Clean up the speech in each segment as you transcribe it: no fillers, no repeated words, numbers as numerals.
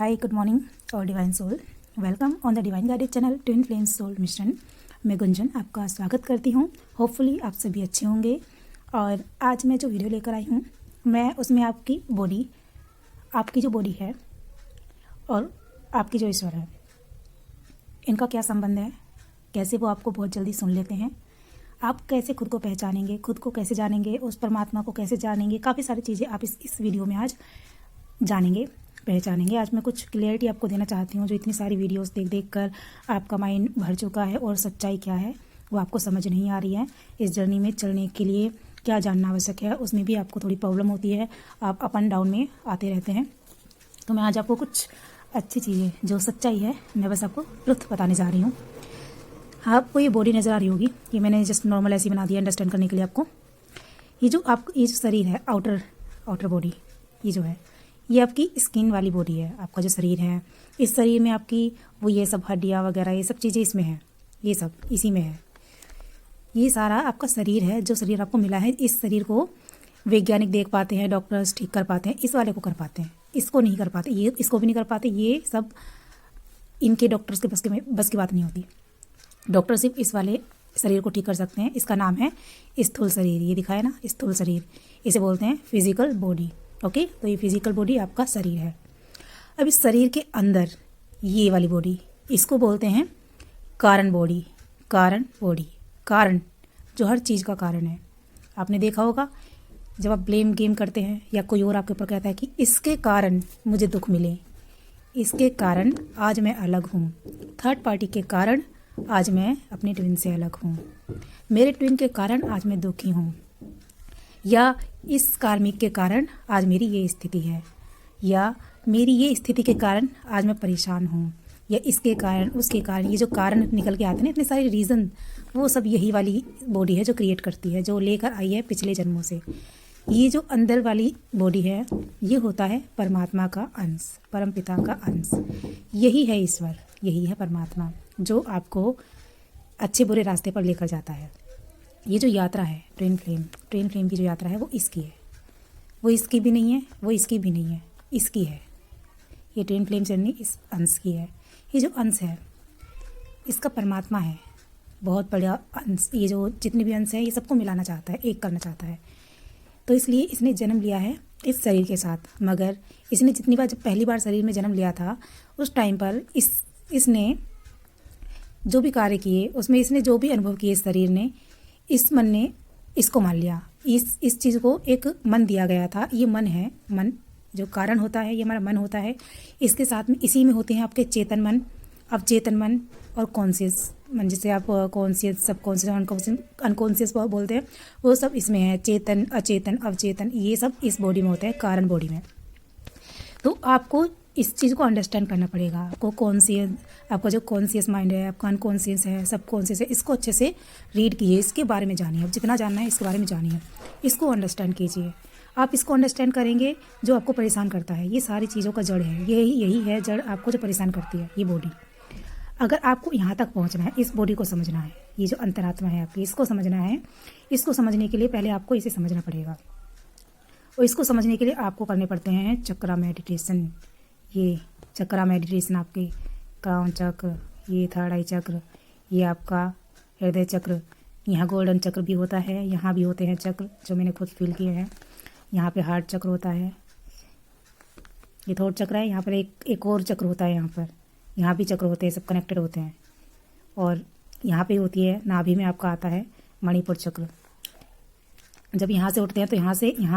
हाय, good morning और divine soul. Welcome on the divine guided channel twin flames soul mission. मैं गुंजन आपका स्वागत करती हूँ। होपफुली आप सभी अच्छे होंगे। और आज मैं जो वीडियो लेकर आई हूँ, मैं उसमें आपकी जो बॉडी है और आपकी जो ईश्वर है, इनका क्या संबंध है, कैसे वो आपको बहुत जल्दी सुन लेते हैं, आप कैसे खुद को पहचानेंगे, खुद को कैसे जानेंगे, उस परमात्मा को कैसे जानेंगे, काफ़ी सारी चीज़ें आप इस वीडियो में आज जानेंगे, पहचानेंगे। आज मैं कुछ क्लियरिटी आपको देना चाहती हूँ। जो इतनी सारी वीडियोस देख कर आपका माइंड भर चुका है और सच्चाई क्या है वो आपको समझ नहीं आ रही है। इस जर्नी में चलने के लिए क्या जानना आवश्यक है, उसमें भी आपको थोड़ी प्रॉब्लम होती है। आप अप एंड डाउन में आते रहते हैं। तो मैं आज आपको कुछ अच्छी चीज़ें, जो सच्चाई है, मैं बस आपको ट्रुथ बताने जा रही हूँ। आपको ये बॉडी नज़र आ रही होगी, ये मैंने जस्ट नॉर्मल ऐसी बना दिया अंडरस्टैंड करने के लिए आपको। ये जो शरीर है, आउटर बॉडी, ये जो है, ये आपकी स्किन वाली बॉडी है। आपका जो शरीर है, इस शरीर में आपकी ये सब हड्डियाँ वगैरह, ये सब चीज़ें इसमें हैं, ये सब इसी में है। ये सारा आपका शरीर है। जो शरीर आपको मिला है, इस शरीर को वैज्ञानिक देख पाते हैं, डॉक्टर्स ठीक कर पाते हैं, इस वाले को कर पाते हैं, इसको नहीं कर पाते, ये इसको भी नहीं कर पाते। ये सब इनके डॉक्टर्स के बस की बात नहीं होती। डॉक्टर सिर्फ इस वाले शरीर को ठीक कर सकते हैं। इसका नाम है स्थूल शरीर। ये दिखा है ना, स्थूल शरीर, इसे बोलते हैं फिजिकल बॉडी। ओके, तो ये फिजिकल बॉडी आपका शरीर है। अब इस शरीर के अंदर ये वाली बॉडी, इसको बोलते हैं कारण बॉडी। कारण जो हर चीज़ का कारण है। आपने देखा होगा, जब आप ब्लेम गेम करते हैं या कोई और आपके ऊपर कहता है कि इसके कारण मुझे दुख मिले, इसके कारण आज मैं अलग हूँ, थर्ड पार्टी के कारण आज मैं अपने ट्विन से अलग हूँ, मेरे ट्विन के कारण आज मैं दुखी हूँ, या इस कार्मिक के कारण आज मेरी ये स्थिति है, या मेरी ये स्थिति के कारण आज मैं परेशान हूँ, या इसके कारण, उसके कारण। ये जो कारण निकल के आते हैं ना, इतने सारे रीज़न, वो सब यही वाली बॉडी है जो क्रिएट करती है, जो लेकर आई है पिछले जन्मों से। ये जो अंदर वाली बॉडी है, ये होता है परमात्मा का अंश, परमपिता का अंश। यही है ईश्वर, यही है परमात्मा, जो आपको अच्छे बुरे रास्ते पर लेकर जाता है। ये जो यात्रा है ट्विन फ्लेम की जो यात्रा है, वो इसकी है। वो इसकी भी नहीं है, वो इसकी भी नहीं है, इसकी है। ये ट्विन फ्लेम जर्नी इस अंश की है। ये जो अंश है, इसका परमात्मा है, बहुत बड़ा अंश। ये जो जितने भी अंश है, ये सबको मिलाना चाहता है, एक करना चाहता है। तो इसलिए इसने जन्म लिया है इस शरीर के साथ। मगर इसने जितनी बार, जब पहली बार शरीर में जन्म लिया था, उस टाइम पर इसने जो भी कार्य किए, उसमें इसने जो भी अनुभव किए, इस शरीर ने, इस मन ने इसको मान लिया। इस चीज़ को एक मन दिया गया था। ये मन है, मन जो कारण होता है, ये हमारा मन होता है। इसके साथ में, इसी में होते हैं आपके चेतन मन, अवचेतन मन और कॉन्शियस मन, जिसे आप कॉन्शियस, सबकॉन्शियस, अनकॉन्शियस बोलते हैं, वो सब इसमें है। चेतन, अचेतन, अवचेतन, ये सब इस बॉडी में होते हैं, कारण बॉडी में। तो आपको इस चीज़ को अंडरस्टैंड करना पड़ेगा। आपको कॉन्शियस, आपका जो कॉन्शियस माइंड है, आपका अनकॉन्शियस है, सब कॉन्शियस है, इसको अच्छे से रीड कीजिए, इसके बारे में जानिए। अब जितना जानना है इसके बारे में जानिए, इसको अंडरस्टैंड कीजिए। आप इसको अंडरस्टैंड करेंगे, जो आपको परेशान करता है, ये सारी चीज़ों का जड़ है, यही है जड़ आपको जो परेशान करती है, ये बॉडी। अगर आपको यहाँ तक पहुँचना है, इस बॉडी को समझना है, ये जो अंतरात्मा है आपकी, इसको समझना है, इसको समझने के लिए पहले आपको इसे समझना पड़ेगा। और इसको समझने के लिए आपको करने पड़ते हैं चक्रा मेडिटेशन। ये चक्रा मेडिटेशन आपके क्राउन चक्र, ये थर्ड आई चक्र, ये आपका हृदय चक्र, यहाँ गोल्डन चक्र भी होता है, यहाँ भी होते हैं चक्र, जो मैंने खुद फील किए हैं। यहाँ पे हार्ट चक्र होता है, ये थर्ड चक्र है। यहाँ पर एक और चक्र होता है, यहाँ भी चक्र होते हैं, सब कनेक्टेड होते हैं। और यहाँ पे होती है, नाभि में आपका आता है मणिपुर चक्र। जब यहाँ से उठते हैं तो यहाँ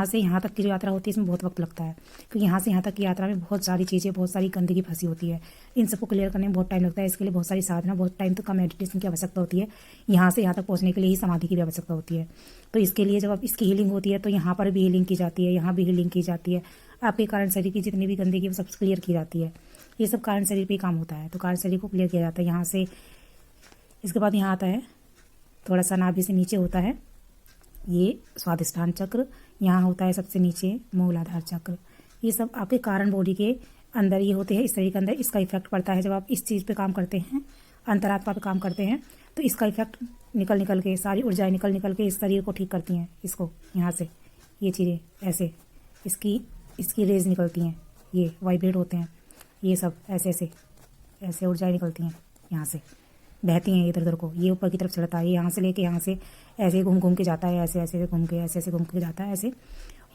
से यहाँ तक की जो यात्रा होती है, इसमें बहुत वक्त लगता है, क्योंकि यहाँ से यहाँ तक की यात्रा में बहुत सारी चीज़ें, बहुत सारी गंदगी फंसी होती है। इन सबको क्लियर करने में बहुत टाइम लगता है। इसके लिए बहुत सारी साधना, बहुत टाइम तक का मेडिटेशन की आवश्यकता होती है। यहाँ से यहाँ तक पहुँचने के लिए ही समाधि की भी आवश्यकता होती है। तो इसके लिए जब आप इसकी हीलिंग होती है, तो यहाँ पर भी हीलिंग की जाती है, यहाँ भी हीलिंग की जाती है। आपके कारण शरीर की जितनी भी गंदगी, वो सब क्लियर की जाती है। ये सब कारण शरीर पर ही काम होता है, तो कारण शरीर को क्लियर किया जाता है यहाँ से। इसके बाद यहाँ आता है, थोड़ा सा नाभि से नीचे होता है ये स्वादिष्ठान चक्र, यहाँ होता है सबसे नीचे मूलाधार चक्र। ये सब आपके कारण बॉडी के अंदर ये होते हैं, इस शरीर के अंदर। इसका इफेक्ट पड़ता है जब आप इस चीज़ पे काम करते हैं, अंतरात्मा पे काम करते हैं, तो इसका इफेक्ट निकल के, सारी ऊर्जाएं निकल के इस शरीर को ठीक करती हैं। इसको यहाँ से ये चीज़ें ऐसे इसकी रेज निकलती हैं, ये वाइब्रेट होते हैं। ये सब ऐसे ऐसे ऐसे ऊर्जाएं निकलती हैं, यहाँ से बहती हैं इधर उधर को, ये ऊपर की तरफ चढ़ता है, यहाँ से लेके यहाँ से ऐसे घूम घूम के जाता है, ऐसे ऐसे घूम के ऐसे ऐसे घूम के जाता है, ऐसे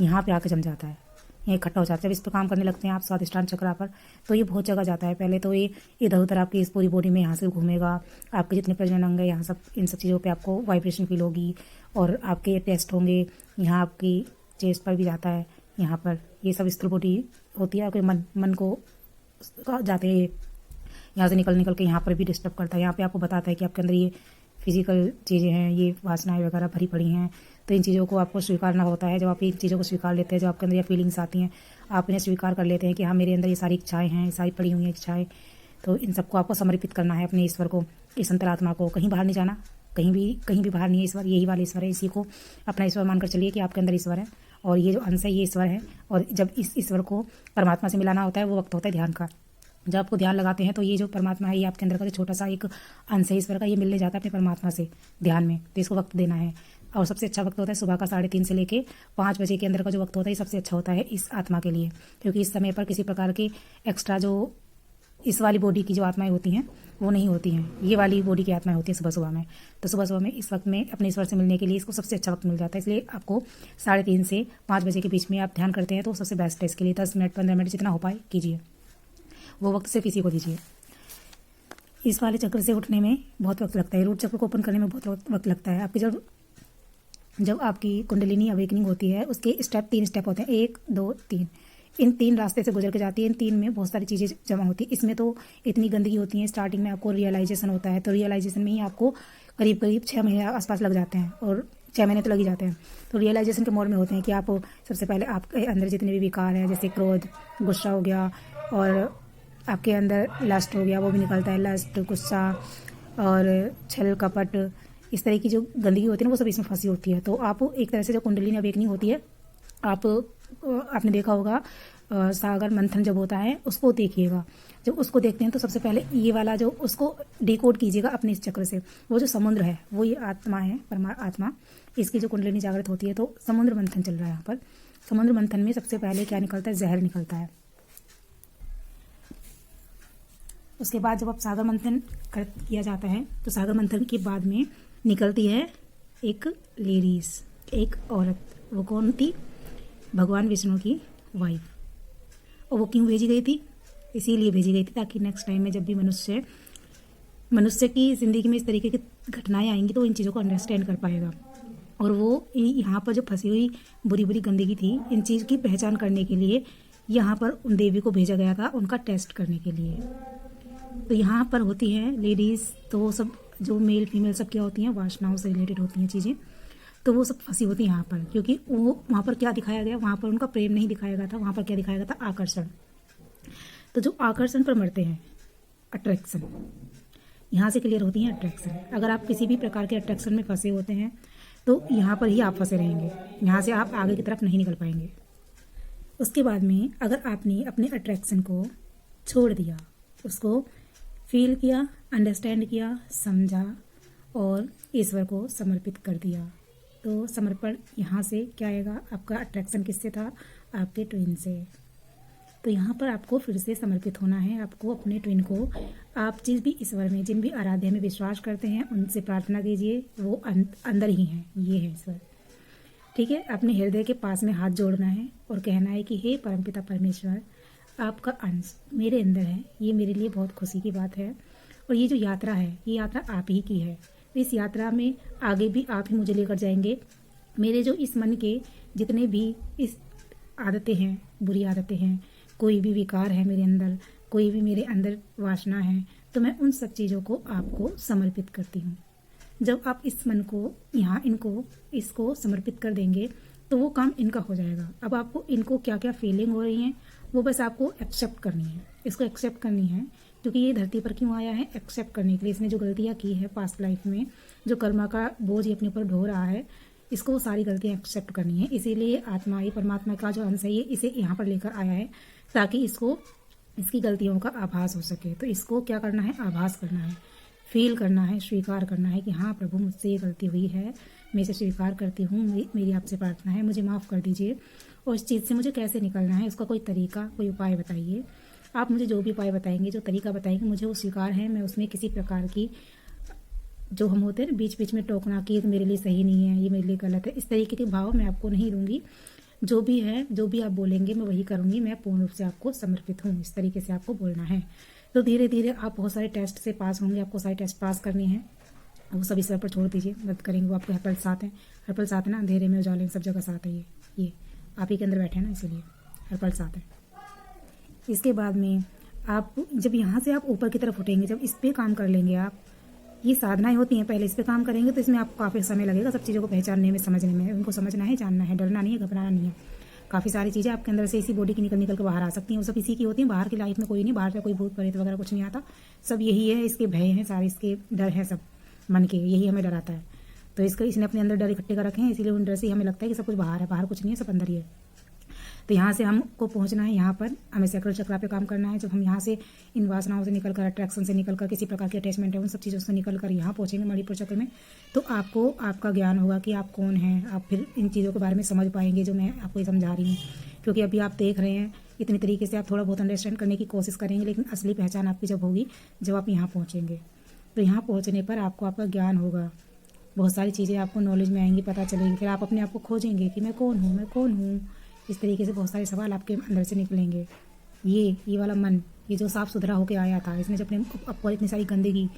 यहाँ पे आके जम जाता है, ये इकट्ठा हो जाता है। जब इस पर काम करने लगते हैं आप स्वादिष्टान चक्रा पर, तो ये बहुत जगह जाता है। पहले तो ये इधर उधर आपकी इस पूरी बॉडी में यहाँ से घूमेगा, आपके जितने प्रजनन अंग है यहाँ सब, इन सब चीज़ों पे आपको वाइब्रेशन फील होगी, और आपके टेस्ट होंगे। यहाँ आपकी चेस्ट पर भी जाता है, यहाँ पर ये सब स्थूल बॉडी होती है। आपके मन को जाते हैं, यहाँ से निकल के यहाँ पर भी डिस्टर्ब करता है। यहाँ पे आपको बताता है कि आपके अंदर ये फिजिकल चीज़ें हैं, ये वासनाएं वगैरह भरी पड़ी हैं, तो इन चीज़ों को आपको स्वीकारना होता है। जब आप इन चीज़ों को स्वीकार लेते हैं, जब आपके अंदर ये फीलिंग्स आती हैं, आप इन्हें स्वीकार कर लेते हैं कि हाँ मेरे अंदर ये सारी इच्छाएं हैं, ये सारी पड़ी हुई हैं इच्छाएं, तो इन सबको आपको समर्पित करना है अपने ईश्वर को, इस अंतरात्मा को। कहीं बाहर नहीं जाना, कहीं भी बाहर नहीं है ईश्वर, यही वाला ईश्वर है। इसी को अपना ईश्वर मानकर चलिए कि आपके अंदर ईश्वर है, और ये जो अंश है ये ईश्वर है। और जब इस ईश्वर को परमात्मा से मिलाना होता है, वो वक्त होता है ध्यान का। जब आपको ध्यान लगाते हैं तो ये जो परमात्मा है, ये आपके अंदर का जो छोटा सा एक अंश है ईश्वर का, ये मिलने जाता है अपने परमात्मा से ध्यान में, तो इसको वक्त देना है। और सबसे अच्छा वक्त होता है सुबह का 3:30 से लेके 5 बजे के अंदर का जो वक्त होता है, ये सबसे अच्छा होता है इस आत्मा के लिए, क्योंकि इस समय पर किसी प्रकार के एक्स्ट्रा जो इस वाली बॉडी की जो आत्माएं होती हैं वो नहीं होती हैं, ये वाली बॉडी की आत्माएं होती हैं सुबह में। तो सुबह में इस वक्त में अपने ईश्वर से मिलने के लिए इसको सबसे अच्छा वक्त मिल जाता है। इसलिए आपको 3:30 से 5 बजे के बीच में आप ध्यान करते हैं तो सबसे बेस्ट है। इसके लिए 10 मिनट 15 मिनट जितना हो पाए कीजिए, वो वक्त सिर्फ इसी को दीजिए। इस वाले चक्र से उठने में बहुत वक्त लगता है, रूट चक्र को ओपन करने में बहुत वक्त लगता है। आपकी जब आपकी कुंडलिनी अवेकनिंग होती है, उसके 3 स्टेप होते हैं, 1 2 3। इन 3 रास्ते से गुजर के जाती है। इन 3 में बहुत सारी चीज़ें जमा होती है। इसमें तो इतनी गंदगी होती है, स्टार्टिंग में आपको रियलाइजेशन होता है, तो रियलाइजेशन में ही आपको करीब 6 महीने आसपास लग जाते हैं, और 6 महीने तो लग ही जाते हैं। तो रियलाइजेशन के मोड में होते हैं कि आप सबसे पहले आपके अंदर जितने भी विकार हैं, जैसे क्रोध, गुस्सा हो गया, और आपके अंदर लस्ट हो गया, वो भी निकलता है, लस्ट, गुस्सा और छल कपट, इस तरह की जो गंदगी होती है ना, वो सब इसमें फंसी होती है। तो आप एक तरह से जो कुंडलिनी अवेकनिंग होती है, आपने देखा होगा सागर मंथन जब होता है उसको देखिएगा। जब उसको देखते हैं तो सबसे पहले ये वाला जो उसको डिकोड कीजिएगा अपने इस चक्र से। वो जो समुद्र है वो ये आत्मा है, आत्मा, इसकी जो कुंडलिनी जागृत होती है, तो समुद्र मंथन चल रहा है यहाँ पर। समुद्र मंथन में सबसे पहले क्या निकलता है? जहर निकलता है। उसके बाद जब आप सागर मंथन किया जाता है, तो सागर मंथन के बाद में निकलती है एक लेडीज, एक औरत। वो कौन थी? भगवान विष्णु की वाइफ। और वो क्यों भेजी गई थी? इसीलिए भेजी गई थी ताकि नेक्स्ट टाइम में जब भी मनुष्य की ज़िंदगी में इस तरीके की घटनाएं आएंगी तो इन चीज़ों को अंडरस्टैंड कर पाएगा। और वो यहाँ पर जो फंसी हुई बुरी बुरी गंदगी थी, इन चीज़ की पहचान करने के लिए यहाँ पर उन देवी को भेजा गया था, उनका टेस्ट करने के लिए। तो यहाँ पर होती हैं लेडीज़, तो वो सब जो मेल फीमेल सब क्या होती हैं, वासनाओं से रिलेटेड होती हैं चीज़ें, तो वो सब फंसी होती हैं यहाँ पर। क्योंकि वो वहाँ पर क्या दिखाया गया, वहाँ पर उनका प्रेम नहीं दिखाया गया था, वहाँ पर क्या दिखाया गया था? आकर्षण। तो जो आकर्षण पर मरते हैं, अट्रैक्शन, यहाँ से क्लियर होती है अट्रैक्शन। अगर आप किसी भी प्रकार के अट्रैक्शन में फंसे होते हैं तो यहाँ पर ही आप फंसे रहेंगे, यहाँ से आप आगे की तरफ नहीं निकल पाएंगे। उसके बाद में अगर आपने अपने अट्रैक्शन को छोड़ दिया, उसको फील किया, अंडरस्टैंड किया, समझा और ईश्वर को समर्पित कर दिया, तो समर्पण यहाँ से क्या आएगा? आपका अट्रैक्शन किससे था? आपके ट्विन से। तो यहाँ पर आपको फिर से समर्पित होना है, आपको अपने ट्विन को। आप जिस भी ईश्वर में, जिन भी आराध्य में विश्वास करते हैं, उनसे प्रार्थना कीजिए, वो अंदर ही हैं, ये है ईश्वर। ठीक है, अपने हृदय के पास में हाथ जोड़ना है और कहना है कि हे परमपिता परमेश्वर, आपका अंश मेरे अंदर है, ये मेरे लिए बहुत खुशी की बात है। और ये जो यात्रा है, ये यात्रा आप ही की है। इस यात्रा में आगे भी आप ही मुझे लेकर जाएंगे। मेरे जो इस मन के जितने भी इस आदतें हैं, बुरी आदतें हैं, कोई भी विकार है मेरे अंदर, कोई भी मेरे अंदर वासना है, तो मैं उन सब चीज़ों को आपको समर्पित करती हूँ। जब आप इस मन को यहाँ इसको समर्पित कर देंगे तो वो काम इनका हो जाएगा। अब आपको इनको क्या क्या फीलिंग हो रही हैं वो बस आपको एक्सेप्ट करनी है, इसको एक्सेप्ट करनी है। क्योंकि ये धरती पर क्यों आया है? एक्सेप्ट करने के लिए। इसने जो गलतियाँ की है पास्ट लाइफ में, जो कर्मा का बोझ ये अपने ऊपर ढो रहा है, इसको वो सारी गलतियाँ एक्सेप्ट करनी है। इसीलिए आत्मा, ये परमात्मा का जो अंश है, ये इसे यहाँ पर लेकर आया है ताकि इसकी गलतियों का आभास हो सके। तो इसको क्या करना है? आभास करना है, फील करना है, स्वीकार करना है कि हाँ प्रभु, मुझसे ये गलती हुई है, मैं इसे स्वीकार करती हूँ, मेरी आपसे प्रार्थना है, मुझे माफ़ कर दीजिए। और इस चीज़ से मुझे कैसे निकलना है, उसका कोई तरीका, कोई उपाय बताइए। आप मुझे जो भी उपाय बताएंगे, जो तरीका बताएंगे, मुझे वो स्वीकार है। मैं उसमें किसी प्रकार की, जो हम होते हैं ना बीच बीच में टोकना कि ये तो मेरे लिए सही नहीं है, ये मेरे लिए गलत है, इस तरीके के भाव मैं आपको नहीं दूंगी। जो भी है, जो भी आप बोलेंगे मैं वही करूंगी। मैं पूर्ण रूप से आपको समर्पित हूँ, इस तरीके से आपको बोलना है। तो धीरे धीरे आप बहुत सारे टेस्ट से पास होंगे। आपको सारे टेस्ट पास करने हैं, वो सब इस पर छोड़ दीजिए, मदद करेंगे। वो आपके हर पल साथ हैं। हर पल साथ है ना, अंधेरे में उजाले में सब जगह साथ है। ये आप ही के अंदर बैठे हैं ना, इसीलिए हर पल साथ है। इसके बाद में आप जब यहाँ से आप ऊपर की तरफ उठेंगे, जब इस पर काम कर लेंगे आप, ये साधनाएं होती हैं, पहले इस पे काम करेंगे तो इसमें आपको काफ़ी समय लगेगा सब चीज़ों को पहचानने में, समझने में। उनको समझना है, जानना है, डरना नहीं है, घबराना नहीं है। काफ़ी सारी चीज़ें आपके अंदर से इसी बॉडी की निकल के बाहर आ सकती हैं। वो सब इसी की होती हैं। बाहर की लाइफ में कोई नहीं, बाहर से कोई भूत प्रेत वगैरह कुछ नहीं आता। सब यही है, इसके भय हैं सारे, इसके डर है सब मन के, यही हमें डराता है। तो इसने अपने अंदर डर इकट्ठे कर रखे हैं, इसीलिए उन डर से ही हमें लगता है कि सब कुछ बाहर है। बाहर कुछ नहीं है, सब अंदर ही है। तो यहाँ से हमको पहुँचना है, यहाँ पर हमें सैक्रल चक्रा पे काम करना है। जब हम यहाँ से इन वासनाओं से निकलकर, अट्रैक्शन से निकलकर, किसी प्रकार की अटैचमेंट है उन सब चीज़ों से निकलकर यहाँ पहुँचेंगे मणिपुर चक्र में, तो आपको आपका ज्ञान होगा कि आप कौन हैं। आप फिर इन चीज़ों के बारे में समझ पाएंगे जो मैं आपको समझा रही हूँ। क्योंकि अभी आप देख रहे हैं इतनी तरीके से, आप थोड़ा बहुत अंडरस्टैंड करने की कोशिश करेंगे, लेकिन असली पहचान आपकी जब होगी, जब आप यहाँ पहुँचेंगे। तो यहाँ पहुँचने पर आपको आपका ज्ञान होगा, बहुत सारी चीज़ें आपको नॉलेज में आएंगी, पता चलेंगी। फिर आप अपने आप को खोजेंगे कि मैं कौन हूँ, मैं कौन हूँ। इस तरीके से बहुत सारे सवाल आपके अंदर से निकलेंगे। ये वाला मन, ये जो साफ सुथरा होके आया था, इसने जब अपने आपको इतनी सारी गंदगी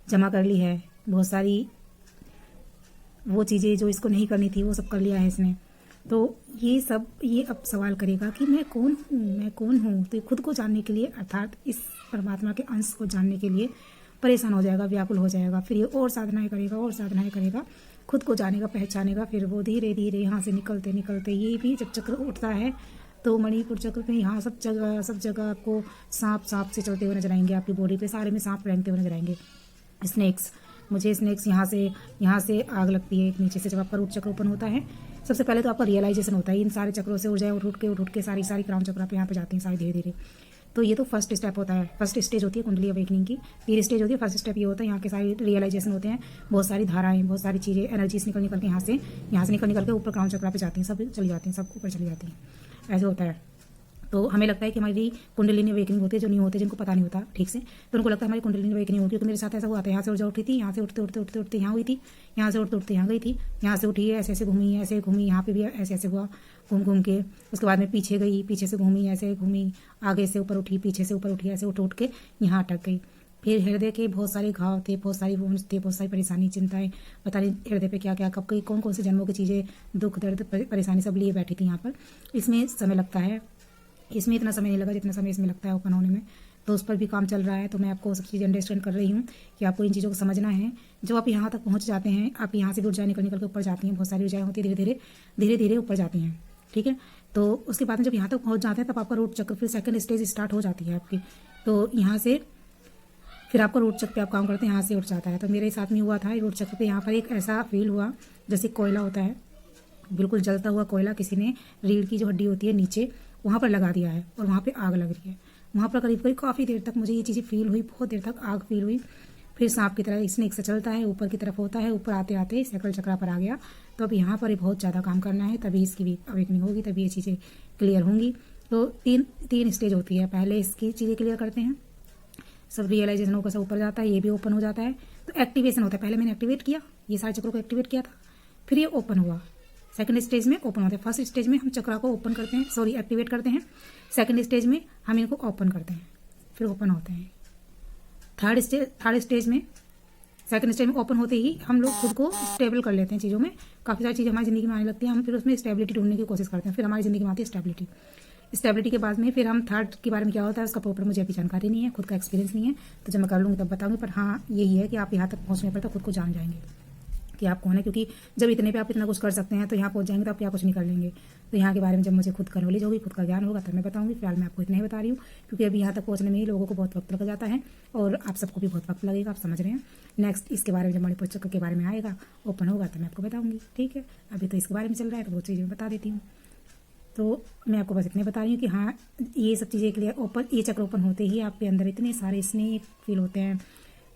जमा कर ली है, बहुत सारी वो चीज़ें जो इसको नहीं करनी थी वो सब कर लिया है इसने। तो ये अब सवाल करेगा कि मैं कौन हूँ, मैं कौन हूँ। तो खुद को जानने के लिए, अर्थात इस परमात्मा के अंश को जानने के लिए परेशान हो जाएगा, व्याकुल हो जाएगा। फिर ये और साधनाएं करेगा, और साधनाएं करेगा, खुद को जानेगा, पहचानेगा। फिर वो धीरे धीरे यहाँ से निकलते निकलते, ये भी जब चक्र उठता है तो मणिपुर चक्र पे यहाँ सब जगह आपको सांप से चलते हुए नजर आएंगे। आपकी बॉडी पे सारे में सांप रेंगते हुए नजर आएंगे। स्नेक्स, मुझे स्नेक्स यहाँ से आग लगती है नीचे से। जब आपका रूट चक्र ओपन होता है, सबसे पहले तो आपका रियलाइजेशन होता है। इन सारे चक्रों से ऊर्जाएं उठ के सारी क्राउन चक्र पे यहाँ पे जाती हैं सारी धीरे धीरे। तो ये तो फर्स्ट स्टेप होता है, फर्स्ट स्टेज होती है कुंडली अवेकनिंग की। फिर स्टेज होती है, फर्स्ट स्टेप ये होता है, यहाँ के सारी रियलाइजेशन होते हैं। बहुत सारी धाराएं, बहुत सारी चीज़ें, एनर्जीज निकल के यहाँ से निकल के ऊपर क्राउन चक्रा पे जाती हैं, सब चली जाती हैं, सब ऊपर चली जाती हैं। ऐसे होता है। तो हमें लगता है कि हमारी कुंडलिनी अवेकनिंग होती है, जो नहीं होते, जिनको पता नहीं होता ठीक से, तो उनको लगता है हमारी कुंडलिनी अवेकनिंग होगी। क्योंकि मेरे साथ ऐसा हुआ था, यहाँ से ऊर्जा उठी थी, यहाँ से उठते यहाँ हुई थी, यहाँ से उठते यहाँ गई थी, यहाँ से उठी ऐसे घूमी, यहाँ पे भी ऐसे हुआ, घूम के। उसके बाद में पीछे गई, पीछे से घूमी, ऐसे घूमी, आगे से ऊपर उठी, पीछे से ऊपर उठी, ऐसे उठ के यहाँ अटक गई। फिर हृदय के बहुत सारे घाव थे, बहुत सारी वोन्स थे, बहुत सारी परेशानी, चिंताएं, पता नहीं हृदय पे क्या क्या, कब कई कौन से जन्मों की चीज़ें, दुख दर्द परेशानी सब लिए बैठी थी यहाँ पर। इसमें समय लगता है, इसमें इतना समय नहीं लगा जितना समय इसमें लगता है ओपन होने में। तो उस पर भी काम चल रहा है। तो मैं आपको सब चीज़ें अंडरस्टैंड कर रही हूँ कि आपको इन चीज़ों को समझना है। जब आप यहाँ तक पहुँच जाते हैं, आप यहाँ से भी ऊर्जाएं निकल के ऊपर जाती हैं, बहुत सारी ऊर्जाएं होती है, धीरे धीरे ऊपर जाती हैं, ठीक है। तो उसके बाद में जब यहाँ तक पहुँच जाते हैं, तब आपका रूट चक्र, फिर सेकंड स्टेज स्टार्ट हो जाती है आपकी। तो यहाँ से फिर आपका रूट चक्र पे आप काम करते हैं, यहाँ से उठ जाता है। तो मेरे साथ में हुआ था रूट चक्र पे, यहाँ पर एक ऐसा फील हुआ जैसे कोयला होता है, बिल्कुल जलता हुआ कोयला किसी ने रीढ़ की जो हड्डी होती है नीचे, वहाँ पर लगा दिया है और वहाँ पे आग लग रही है। वहाँ पर करीब काफ़ी देर तक मुझे ये चीज़ें फील हुई, बहुत देर तक आग फील हुई। फिर सांप की तरह स्नेक से चलता है, ऊपर की तरफ होता है, ऊपर आते आते सैक्रल चक्रा पर आ गया। तो अब यहाँ पर बहुत ज़्यादा काम करना है, तभी इसकी भी अवेकनिंग होगी, तभी ये चीज़ें क्लियर होंगी। तो तीन स्टेज होती है। पहले इसकी चीज़ें क्लियर करते हैं, सब रियलाइजेशन होकर सब ऊपर जाता है, ये भी ओपन हो जाता है। तो एक्टिवेशन होता है, पहले मैंने एक्टिवेट किया, ये सारे चक्रों को एक्टिवेट किया था, फिर ये ओपन हुआ। सेकंड स्टेज में ओपन होते हैं। फर्स्ट स्टेज में हम चक्रा को ओपन करते हैं, एक्टिवेट करते हैं। सेकंड स्टेज में हम इनको ओपन करते हैं, फिर ओपन होते हैं। थर्ड स्टेज में, सेकंड स्टेज में ओपन होते ही हम लोग खुद को स्टेबल कर लेते हैं चीज़ों में। काफ़ी सारी चीज़ें हमारी ज़िंदगी में आने लगती हैं, हम फिर उसमें स्टेबिलिटी ढूंढने की कोशिश करते हैं, फिर हमारी ज़िंदगी में आती है स्टेबिलिटी के बाद में फिर हम थर्ड के बारे में क्या होता है उसका प्रॉपर मुझे अभी जानकारी नहीं है, खुद का एक्सपीरियंस नहीं है। तो जब मैं कर लूँगी तब बताऊँगी। पर हाँ, यही है कि आप यहाँ तक पहुँचने पर तो खुद को जान जाएंगे कि आप कौन है। क्योंकि जब इतने पे आप इतना कुछ कर सकते हैं, तो यहाँ पहुँच जाएंगे तो आप क्या कुछ नहीं कर लेंगे। तो यहाँ के बारे में जब मुझे खुद का नॉलेज होगी, खुद का ज्ञान होगा, तब मैं बताऊँगी। फिलहाल मैं आपको इतना ही बता रही हूँ, क्योंकि अभी यहाँ तक पहुँचने में ही लोगों को बहुत वक्त लग जाता है और आप सबको भी बहुत वक्त लगेगा, आप समझ रहे हैं। नेक्स्ट इसके बारे में जब मणिपुर चक्र के बारे में आएगा, ओपन होगा, तो मैं आपको बताऊँगी, ठीक है। अभी तो इसके बारे में चल रहा है, तो वो चीज़ें मैं बता देती हूँ। तो मैं आपको बस इतने बता रही हूँ कि हाँ, ये सब चीज़ें क्लियर। ये चक्र ओपन होते ही आपके अंदर इतने सारे स्नेक फील होते हैं,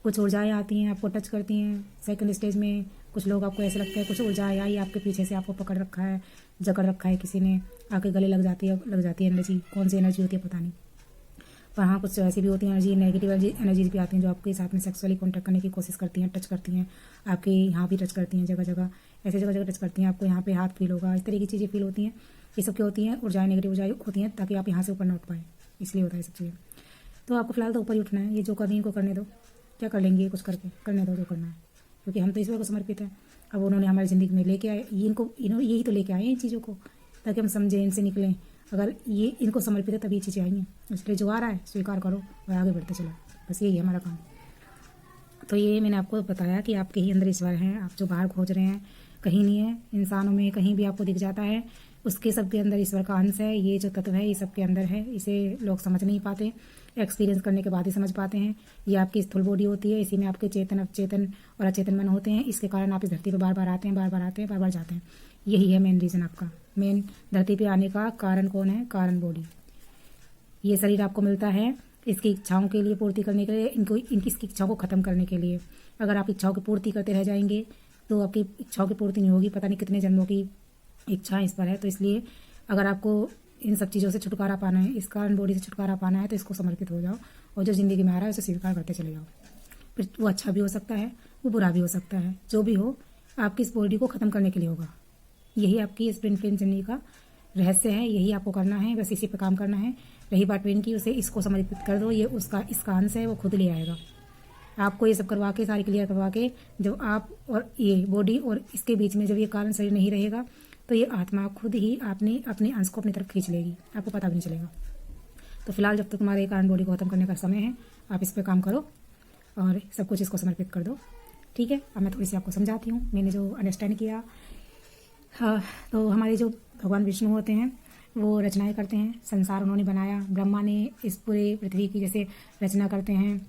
कुछ ऊर्जाएं आती हैं, आपको टच करती हैं। सेकंड स्टेज में कुछ लोग, आपको ऐसा लगता है कुछ ऊर्जाएं आई आपके पीछे से, आपको पकड़ रखा है, जकड़ रखा है किसी ने, आके गले लग जाती है एनर्जी। कौन सी एनर्जी होती है पता नहीं। पर हाँ कुछ ऐसी भी होती हैं एनर्जी, नेगेटिव एनर्जीज भी आती हैं जो आपके साथ में सेक्सुअली कॉन्टैक्ट करने की कोशिश करती हैं, टच करती हैं, आपके यहाँ भी टच करती हैं, जगह जगह ऐसे जगह जगह टच करती हैं, आपको यहाँ पे हाथ फील होगा, इस तरह की चीज़ें फील होती हैं। ये सब क्या होती हैं, ऊर्जाएं, नेगेटिव ऊर्जाएं होती हैं ताकि आप यहाँ से ऊपर ना उठ पाए, इसलिए होता है सब चीज़ें। तो आपको फिलहाल तो ऊपर ही उठना है, ये जो कर रही है इनको करने दो, क्या कर लेंगे कुछ करके, करने दो जो करना है, क्योंकि हम तो ईश्वर को समर्पित हैं। अब उन्होंने हमारी ज़िंदगी में लेके आए, ये इनको यही तो लेके आए हैं इन चीज़ों को, ताकि हम समझें, इनसे निकलें। अगर ये इनको समर्पित है तभी ये चीज़ें आई हैं, इसलिए जो आ रहा है स्वीकार करो और आगे बढ़ते चलो, बस यही है हमारा काम। तो ये मैंने आपको बताया कि आपके ही अंदर ईश्वर हैं, आप जो बाहर खोज रहे हैं कहीं नहीं है, इंसानों में कहीं भी आपको दिख जाता है, उसके सबके अंदर ईश्वर का अंश है। ये जो तत्व है ये सबके अंदर है, इसे लोग समझ नहीं पाते, एक्सपीरियंस करने के बाद ही समझ पाते हैं। ये आपकी स्थूल बॉडी होती है, इसी में आपके चेतन, अवचेतन और अचेतन मन होते हैं। इसके कारण आप इस धरती पर बार बार आते हैं, बार बार आते हैं, बार बार जाते हैं। यही है मेन रीज़न आपका, मेन धरती पे आने का कारण कौन है, कारण बॉडी। ये शरीर आपको मिलता है इसकी इच्छाओं के लिए, पूर्ति करने के लिए, इनकी इसकी इच्छाओं को ख़त्म करने के लिए। अगर आप इच्छाओं की पूर्ति करते रह जाएंगे तो आपकी इच्छाओं की पूर्ति नहीं होगी, पता नहीं कितने जन्मों की इच्छा इस पर है। तो इसलिए अगर आपको इन सब चीज़ों से छुटकारा पाना है, इस कारण बॉडी से छुटकारा पाना है, तो इसको समर्पित हो जाओ और जो ज़िंदगी में आ रहा है उसे स्वीकार करते चले जाओ। फिर वो अच्छा भी हो सकता है, वो बुरा भी हो सकता है, जो भी हो आपकी इस बॉडी को ख़त्म करने के लिए होगा। यही आपकी इस ट्विन फ्लेम जर्नी का रहस्य है, यही आपको करना है, बस इसी पे काम करना है। रही बात ट्विन की, उसे इसको समर्पित कर दो, ये उसका इसका अंश है, वो खुद ले आएगा। आपको ये सब करवा के, सारी क्लियर करवा के, जब आप और ये बॉडी और इसके बीच में जब ये कारण शरीर नहीं रहेगा तो ये आत्मा खुद ही अपने अंश को अपनी तरफ खींच लेगी, आपको पता भी नहीं चलेगा। तो फिलहाल जब तक तुम्हारे कारण बॉडी को खत्म करने का समय है, आप इस पर काम करो और सब कुछ इसको समर्पित कर दो, ठीक है। अब मैं थोड़ी सी आपको समझाती हूँ, मैंने जो अंडरस्टैंड किया। हाँ, तो हमारे जो भगवान विष्णु होते हैं वो रचनाएं करते हैं, संसार उन्होंने बनाया, ब्रह्मा ने इस पूरे पृथ्वी की जैसे रचना करते हैं,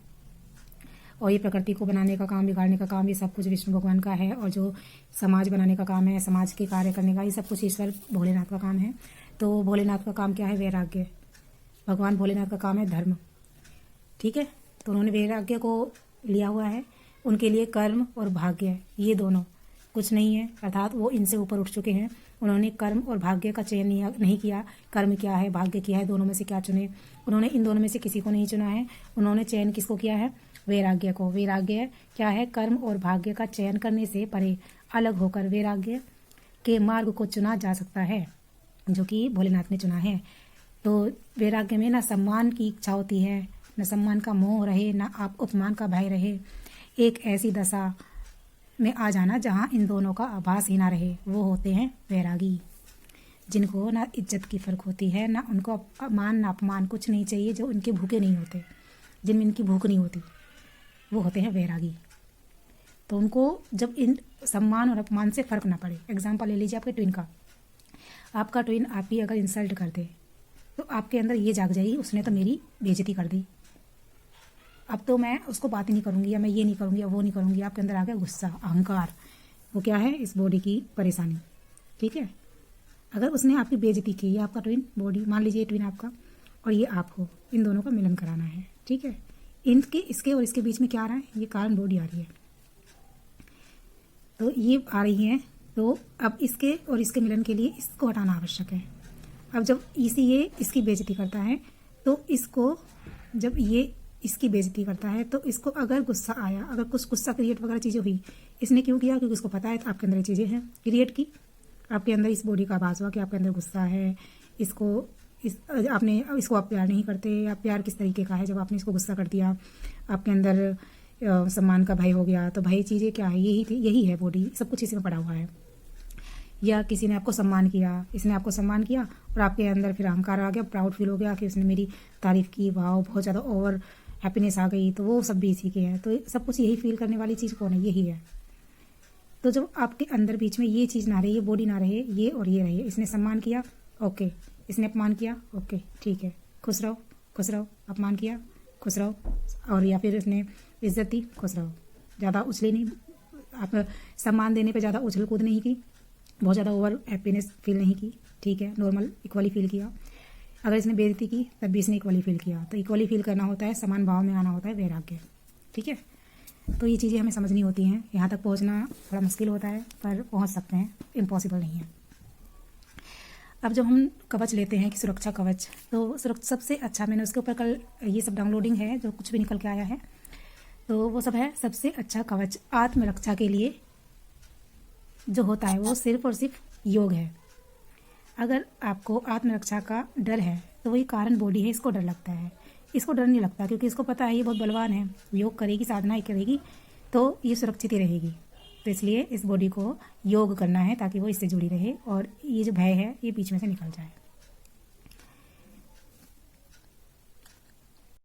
और ये प्रकृति को बनाने का काम, बिगाड़ने का काम, ये सब कुछ विष्णु भगवान का है। और जो समाज बनाने का काम है, समाज के कार्य करने का, ये सब कुछ ईश्वर भोलेनाथ का काम है। तो भोलेनाथ का काम क्या है, वैराग्य। भगवान भोलेनाथ का काम है धर्म, ठीक है। तो उन्होंने वैराग्य को लिया हुआ है, उनके लिए कर्म और भाग्य ये दोनों कुछ नहीं है, अर्थात वो इनसे ऊपर उठ चुके हैं। उन्होंने कर्म और भाग्य का चयन नहीं किया, कर्म क्या है, भाग्य क्या है, दोनों में से क्या चुने। उन्होंने इन दोनों में से किसी को नहीं चुना है, उन्होंने चयन किसको किया है, वैराग्य को। वैराग्य क्या है, कर्म और भाग्य का चयन करने से परे अलग होकर वैराग्य के मार्ग को चुना जा सकता है, जो कि भोलेनाथ ने चुना है। तो वैराग्य में ना सम्मान की इच्छा होती है, न सम्मान का मोह रहे, ना आप उपमान का भय रहे। एक ऐसी दशा में आ जाना जहाँ इन दोनों का आभास ही ना रहे, वो होते हैं वैरागी, जिनको ना इज्जत की फर्क होती है, ना उनको मान ना अपमान कुछ नहीं चाहिए, जो उनके भूखे नहीं होते, जिनमें इनकी भूख नहीं होती, वो होते हैं वैरागी। तो उनको जब इन सम्मान और अपमान से फर्क ना पड़े। एग्जाम्पल ले लीजिए आपके ट्विन का, आपका ट्विन आप ही अगर इंसल्ट कर दे तो आपके अंदर ये जाग जाएगी, उसने तो मेरी बेइज्जती कर दी, अब तो मैं उसको बात ही नहीं करूँगी, या मैं ये नहीं करूँगी या वो नहीं करूँगी। आपके अंदर आ गया गुस्सा, अहंकार, वो क्या है, इस बॉडी की परेशानी, ठीक है। अगर उसने आपकी बेइज्जती की, आपका ट्विन बॉडी, मान लीजिए ट्विन आपका और ये आप हो, इन दोनों का मिलन कराना है, ठीक है। इनके इसके और इसके बीच में क्या आ रहा है, ये कारण बॉडी आ रही है, तो ये आ रही है। तो अब इसके और इसके मिलन के लिए इसको हटाना आवश्यक है। अब जब ये इसकी बेइज्जती करता है, तो इसको जब ये इसकी बेइज्जती करता है, तो इसको अगर गुस्सा आया, अगर कुछ गुस्सा क्रिएट वगैरह चीज़ें हुई, इसने क्यों किया, क्योंकि उसको पता है आपके अंदर ये चीज़ें हैं क्रिएट की, आपके अंदर इस बॉडी का आभास हुआ कि आपके अंदर गुस्सा है, आपने इसको आप प्यार नहीं करते, या प्यार किस तरीके का है, जब आपने इसको गुस्सा कर दिया, आपके अंदर सम्मान का भय हो गया। तो भय चीज़ें क्या है, यही है बॉडी, सब कुछ इसी में पड़ा हुआ है। या किसी ने आपको सम्मान किया, इसने आपको सम्मान किया और आपके अंदर फिर अहंकार आ गया, प्राउड फील हो गया कि उसने मेरी तारीफ की, वाह बहुत ज़्यादा ओवर हैप्पीनेस आ गई, तो वो सब भी इसी के हैं। तो सब कुछ यही फील करने वाली चीज़ कौन है, यही है। तो जब आपके अंदर बीच में ये चीज़ ना रहे, ये बॉडी ना रहे, ये और ये रहे, इसने सम्मान किया, ओके, इसने अपमान किया, ओके ठीक है, खुश रहो, अपमान किया, खुश रहो, और या फिर इसने इज्जत दी, खुश रहो, ज़्यादा उछले नहीं, आप सम्मान देने पे ज़्यादा उछल कूद नहीं की, बहुत ज़्यादा ओवर हैप्पीनेस फील नहीं की, ठीक है, नॉर्मल इक्वली फील किया। अगर इसने बेइज्जती की तब भी इसने इक्वली फील किया। तो इक्वली फील करना होता है, समान भाव में आना होता है वैराग्य, ठीक है। तो ये चीज़ें हमें समझनी होती हैं, यहाँ तक पहुँचना थोड़ा मुश्किल होता है, पर पहुँच सकते हैं, इम्पॉसिबल नहीं है। अब जब हम कवच लेते हैं कि सुरक्षा कवच, तो सबसे अच्छा, मैंने उसके ऊपर कल ये सब डाउनलोडिंग है जो कुछ भी निकल के आया है, तो वो सब है सबसे अच्छा कवच आत्मरक्षा के लिए जो होता है वो सिर्फ और सिर्फ योग है। अगर आपको आत्मरक्षा का डर है तो वही कारण बॉडी है, इसको डर लगता है। इसको डर नहीं लगता क्योंकि इसको पता है ये बहुत बलवान है, योग करेगी, साधना ही करेगी तो ये सुरक्षित ही रहेगी। तो इसलिए इस बॉडी को योग करना है ताकि वो इससे जुड़ी रहे और ये जो भय है ये बीच में से निकल जाए।